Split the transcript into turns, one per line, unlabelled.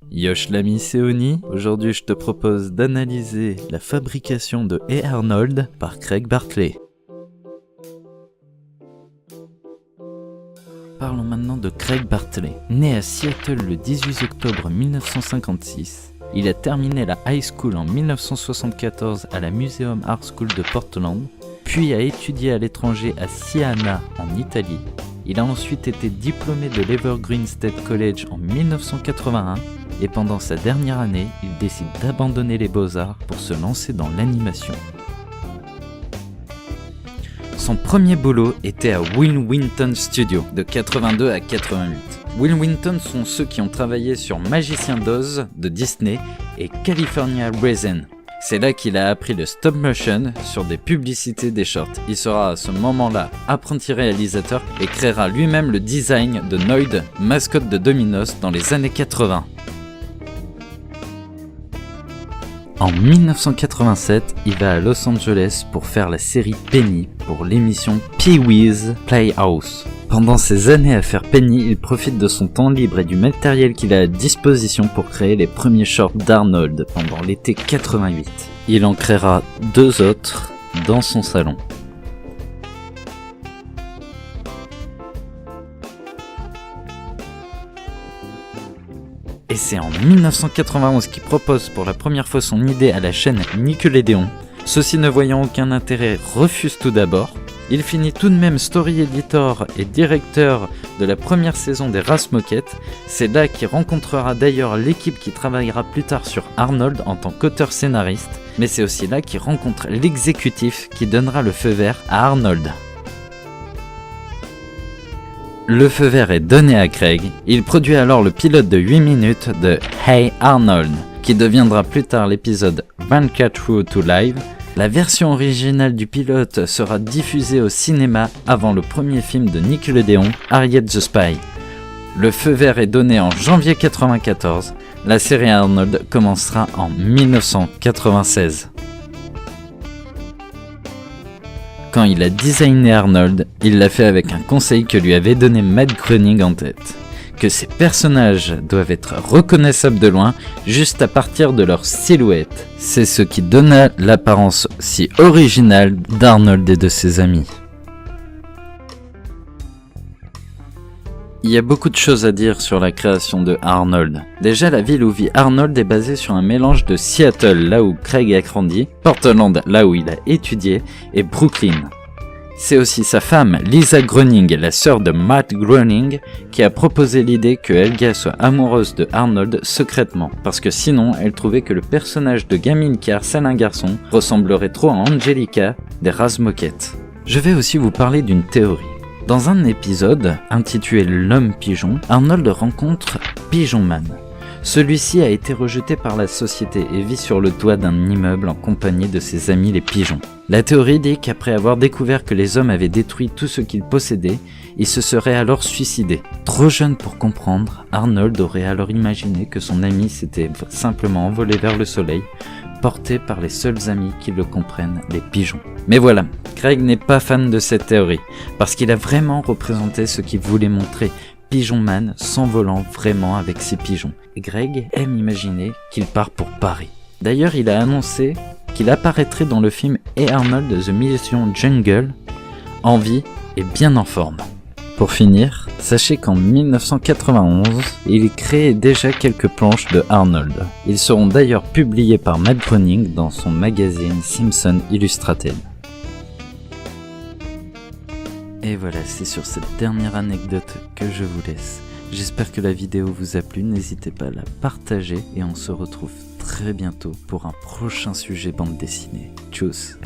Yosh l'ami, c'est Oni. Aujourd'hui, je te propose d'analyser la fabrication de Hey Arnold par Craig Bartley. Parlons maintenant de Craig Bartley. Né à Seattle le 18 octobre 1956, il a terminé la high school en 1974 à la Museum Art School de Portland, puis a étudié à l'étranger à Siena en Italie. Il a ensuite été diplômé de l'Evergreen State College en 1981 et pendant sa dernière année, il décide d'abandonner les beaux-arts pour se lancer dans l'animation. Son premier boulot était à Will Wheaton Studio de 82 à 88. Will Wheaton sont ceux qui ont travaillé sur Magicien d'Oz de Disney et California Raisin. C'est là qu'il a appris le stop motion sur des publicités des shorts. Il sera à ce moment-là apprenti réalisateur et créera lui-même le design de Noid, mascotte de Domino's dans les années 80. En 1987, il va à Los Angeles pour faire la série Penny pour l'émission Pee-wee's Playhouse. Pendant ces années à faire Penny, il profite de son temps libre et du matériel qu'il a à disposition pour créer les premiers shorts d'Arnold pendant l'été 88. Il en créera 2 autres dans son salon. Et c'est en 1991 qu'il propose pour la première fois son idée à la chaîne Nickelodeon. Ceux-ci ne voyant aucun intérêt refusent tout d'abord. Il finit tout de même story editor et directeur de la première saison des Razmoket. C'est là qu'il rencontrera d'ailleurs l'équipe qui travaillera plus tard sur Arnold en tant qu'auteur scénariste. Mais c'est aussi là qu'il rencontre l'exécutif qui donnera le feu vert à Arnold. Le feu vert est donné à Craig. Il produit alors le pilote de 8 minutes de Hey Arnold, qui deviendra plus tard l'épisode 24 Through to Live. La version originale du pilote sera diffusée au cinéma avant le premier film de Nickelodeon, Harriet the Spy. Le feu vert est donné en janvier 1994. La série Arnold commencera en 1996. Quand il a designé Arnold, il l'a fait avec un conseil que lui avait donné Matt Groening en tête. Que ces personnages doivent être reconnaissables de loin, juste à partir de leur silhouette. C'est ce qui donna l'apparence si originale d'Arnold et de ses amis. Il y a beaucoup de choses à dire sur la création de Arnold. Déjà, la ville où vit Arnold est basée sur un mélange de Seattle, là où Craig a grandi, Portland, là où il a étudié, et Brooklyn. C'est aussi sa femme, Lisa Groening, la sœur de Matt Groening, qui a proposé l'idée que Helga soit amoureuse de Arnold secrètement, parce que sinon, elle trouvait que le personnage de gamine qui harcèle un garçon ressemblerait trop à Angelica des Razmoket. Je vais aussi vous parler d'une théorie. Dans un épisode, intitulé L'homme pigeon, Arnold rencontre Pigeon Man. Celui-ci a été rejeté par la société et vit sur le toit d'un immeuble en compagnie de ses amis les pigeons. La théorie dit qu'après avoir découvert que les hommes avaient détruit tout ce qu'ils possédaient, il se serait alors suicidé. Trop jeune pour comprendre, Arnold aurait alors imaginé que son ami s'était simplement envolé vers le soleil, porté par les seuls amis qui le comprennent, les pigeons. Mais voilà, Craig n'est pas fan de cette théorie, parce qu'il a vraiment représenté ce qu'il voulait montrer, Pigeon Man s'envolant vraiment avec ses pigeons. Et Craig aime imaginer qu'il part pour Paris. D'ailleurs, il a annoncé qu'il apparaîtrait dans le film Hey Arnold The Mission Jungle, en vie et bien en forme. Pour finir, sachez qu'en 1991, il créait déjà quelques planches de Arnold. Ils seront d'ailleurs publiés par Matt Groening dans son magazine Simpson Illustrated. Et voilà, c'est sur cette dernière anecdote que je vous laisse. J'espère que la vidéo vous a plu, n'hésitez pas à la partager et on se retrouve très bientôt pour un prochain sujet bande dessinée. Tchuss!